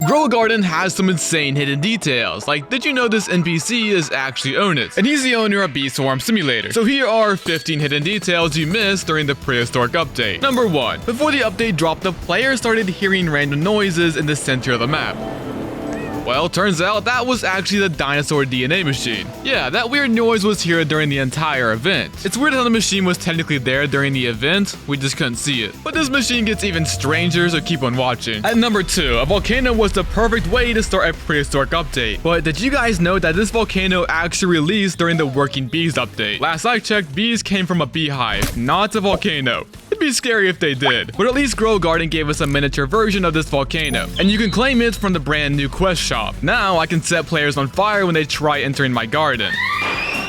Grow a Garden has some insane hidden details, like did you know this NPC is actually Onus, and he's the owner of Bee Swarm Simulator. So here are 15 hidden details you missed during the Prehistoric update. Number 1. Before the update dropped, the player started hearing random noises in the center of the map. Well, turns out that was actually the dinosaur DNA machine. Yeah, that weird noise was here during the entire event. It's weird how the machine was technically there during the event, we just couldn't see it. But this machine gets even stranger, so keep on watching. At number 2, a volcano was the perfect way to start a Prehistoric update. But did you guys know that this volcano actually released during the Working Bees update? Last I checked, bees came from a beehive, not a volcano. It'd be scary if they did. But at least Grow a Garden gave us a miniature version of this volcano, and you can claim it from the brand new quest shop. Now I can set players on fire when they try entering my garden.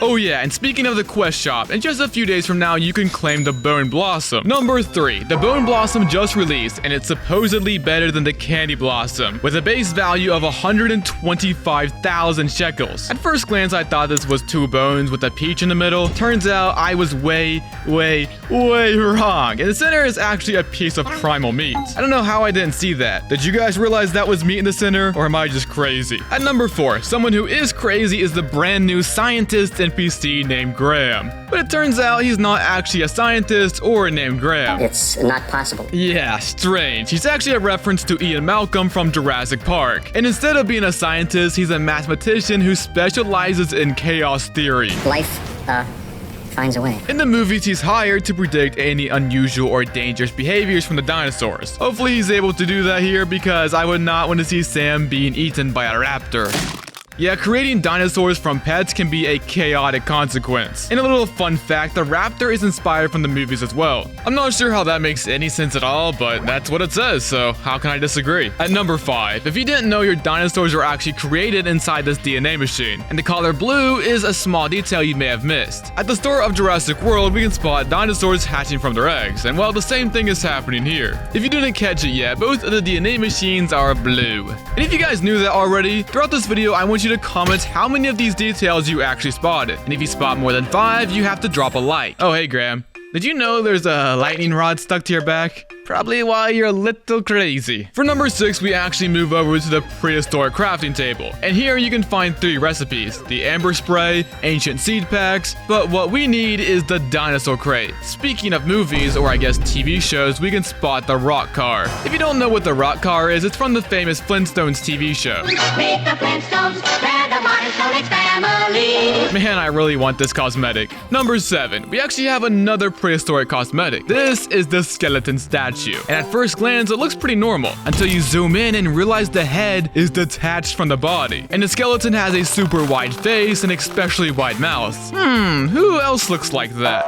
Oh yeah, and speaking of the quest shop, in just a few days from now, you can claim the Bone Blossom. Number 3, the Bone Blossom just released, and it's supposedly better than the Candy Blossom, with a base value of 125,000 shekels. At first glance, I thought this was 2 bones with a peach in the middle. Turns out I was way wrong. And the center is actually a piece of primal meat. I don't know how I didn't see that. Did you guys realize that was meat in the center, or am I just crazy? At number 4, someone who is crazy is the brand new scientist NPC named Graham. But it turns out he's not actually a scientist or named Graham. It's not possible. Yeah, strange. He's actually a reference to Ian Malcolm from Jurassic Park. And instead of being a scientist, he's a mathematician who specializes in chaos theory. Life, finds a way. In the movies, he's hired to predict any unusual or dangerous behaviors from the dinosaurs. Hopefully he's able to do that here, because I would not want to see Sam being eaten by a raptor. Yeah, creating dinosaurs from pets can be a chaotic consequence. And a little fun fact, the raptor is inspired from the movies as well. I'm not sure how that makes any sense at all, but that's what it says, so how can I disagree? At number 5, if you didn't know, your dinosaurs are actually created inside this DNA machine, and the color blue is a small detail you may have missed. At the start of Jurassic World, we can spot dinosaurs hatching from their eggs, and well, the same thing is happening here. If you didn't catch it yet, both of the DNA machines are blue. And if you guys knew that already, throughout this video, I want you to comment how many of these details you actually spotted. And if you spot more than 5, you have to drop a like. Oh, hey, Graham. Did you know there's a lightning rod stuck to your back? Probably why you're a little crazy. For number 6, we actually move over to the Prehistoric crafting table. And here you can find 3 recipes: the amber spray, ancient seed packs, but what we need is the dinosaur crate. Speaking of movies, or I guess TV shows, we can spot the rock car. If you don't know what the rock car is, it's from the famous Flintstones TV show. Meet the Flintstones, they're the modern Stone Age family. Man, I really want this cosmetic. Number 7, we actually have another prehistoric cosmetic. This is the skeleton statue. And at first glance, it looks pretty normal, until you zoom in and realize the head is detached from the body. And the skeleton has a super wide face and especially wide mouth. Who else looks like that?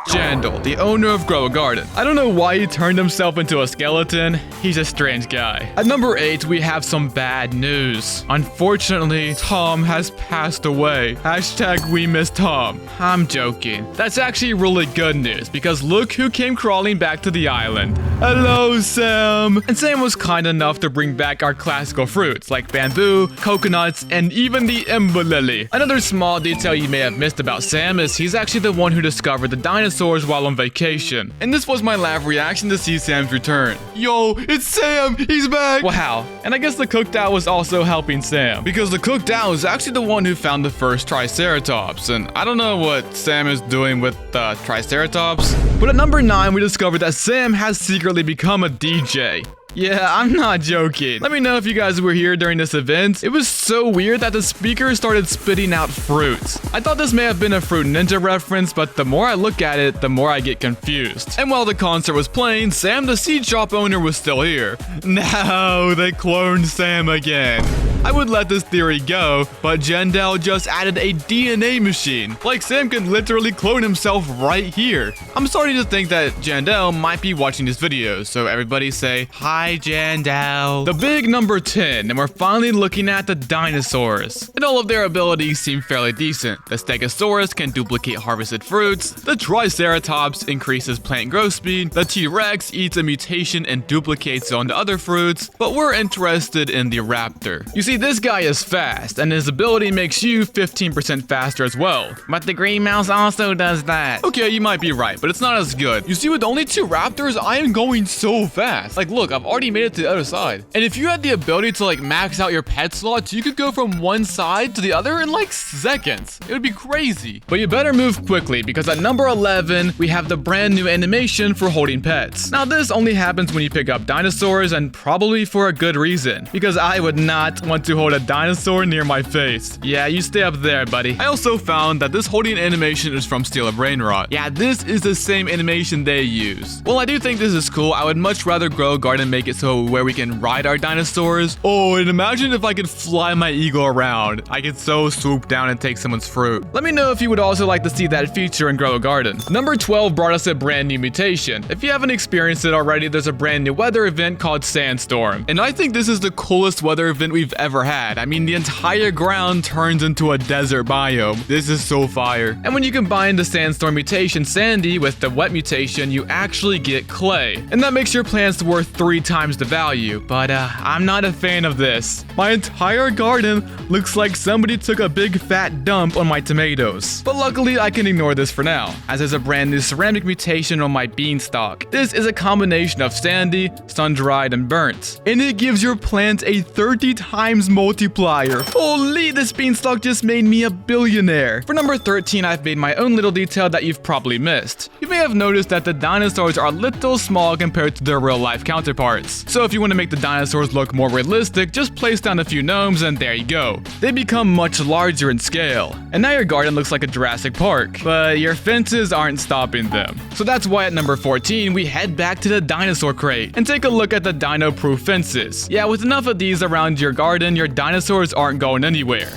Jandal, the owner of Grow a Garden. I don't know why he turned himself into a skeleton. He's a strange guy. At number 8, we have some bad news. Unfortunately, Tom has passed away. Hashtag we miss Tom. I'm joking. That's actually really good news, because look who came crawling back to the island. Hello, Sam. And Sam was kind enough to bring back our classical fruits like bamboo, coconuts, and even the ember lily. Another small detail you may have missed about Sam is he's actually the one who discovered the dinosaurs while on vacation. And this was my live reaction to see Sam's return. Yo, it's Sam! He's back! Wow. And I guess the cooked owl was also helping Sam, because the cooked owl is actually the one who found the first Triceratops. And I don't know what Sam is doing with the Triceratops. But at number 9, we discovered that Sam has secretly become a DJ. Yeah, I'm not joking. Let me know if you guys were here during this event. It was so weird that the speaker started spitting out fruits. I thought this may have been a Fruit Ninja reference, but the more I look at it, the more I get confused. And while the concert was playing, Sam, the seed shop owner, was still here. No, they cloned Sam again. I would let this theory go, but Jandal just added a DNA machine. Like, Sam can literally clone himself right here. I'm starting to think that Jandal might be watching this video, so everybody say, hi, Jandal. The big number 10, and we're finally looking at the dinosaurs. And all of their abilities seem fairly decent. The Stegosaurus can duplicate harvested fruits, the Triceratops increases plant growth speed, the T-Rex eats a mutation and duplicates onto other fruits, but we're interested in the raptor. You see, see, this guy is fast, and his ability makes you 15% faster as well. But the green mouse also does that. Okay, you might be right, but it's not as good. You see, with only 2 raptors, I am going so fast. Like, look, I've already made it to the other side. And if you had the ability to, like, max out your pet slots, you could go from one side to the other in, like, seconds. It would be crazy. But you better move quickly, because at number 11, we have the brand new animation for holding pets. Now, this only happens when you pick up dinosaurs, and probably for a good reason, because I would not want to hold a dinosaur near my face. Yeah, you stay up there, buddy. I also found that this holding animation is from Steel of Brainrot. Yeah, this is the same animation they use. Well, I do think this is cool. I would much rather grow a garden and make it so where we can ride our dinosaurs. Oh, and imagine if I could fly my eagle around. I could so swoop down and take someone's fruit. Let me know if you would also like to see that feature and grow a garden. Number 12 brought us a brand new mutation. If you haven't experienced it already, there's a brand new weather event called Sandstorm. And I think this is the coolest weather event we've ever had. I mean, the entire ground turns into a desert biome. This is so fire. And when you combine the Sandstorm mutation Sandy with the wet mutation, you actually get clay. And that makes your plants worth 3 times the value. But I'm not a fan of this. My entire garden looks like somebody took a big fat dump on my tomatoes. But luckily, I can ignore this for now, as there's a brand new ceramic mutation on my beanstalk. This is a combination of sandy, sun-dried, and burnt. And it gives your plant a 30 times multiplier. Holy, this beanstalk just made me a billionaire. For number 13, I've made my own little detail that you've probably missed. You may have noticed that the dinosaurs are a little small compared to their real-life counterparts. So if you want to make the dinosaurs look more realistic, just place down a few gnomes and there you go. They become much larger in scale. And now your garden looks like a Jurassic Park. But your fences aren't stopping them. So that's why at number 14, we head back to the dinosaur crate and take a look at the dino-proof fences. Yeah, with enough of these around your garden, your dinosaurs aren't going anywhere.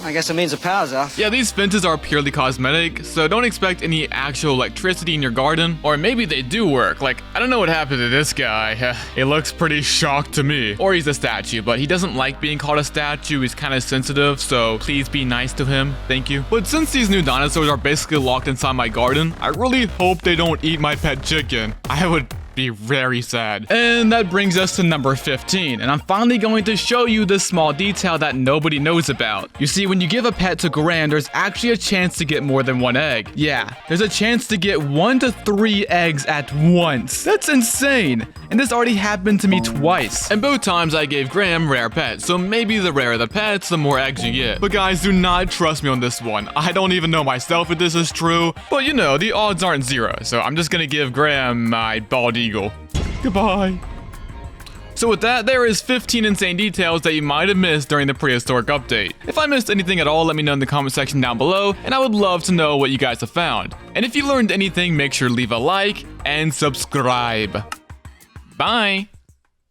I guess it means the power's off. Yeah, these fences are purely cosmetic, so don't expect any actual electricity in your garden. Or maybe they do work. Like, I don't know what happened to this guy. He looks pretty shocked to me. Or he's a statue, but he doesn't like being called a statue. He's kind of sensitive, so please be nice to him. Thank you. But since these new dinosaurs are basically locked inside my garden, I really hope they don't eat my pet chicken. I would be very sad. And that brings us to number 15, and I'm finally going to show you this small detail that nobody knows about. You see, when you give a pet to Gran, there's actually a chance to get more than 1 egg. Yeah, there's a chance to get 1 to 3 eggs at once. That's insane. And this already happened to me twice. And both times I gave Graham rare pets, so maybe the rarer the pets, the more eggs you get. But guys, do not trust me on this one. I don't even know myself if this is true, but you know, the odds aren't 0, so I'm just gonna give Graham my bald eagle. Goodbye. So with that, there is 15 insane details that you might have missed during the prehistoric update. If I missed anything at all, let me know in the comment section down below, and I would love to know what you guys have found. And if you learned anything, make sure to leave a like and subscribe. Bye.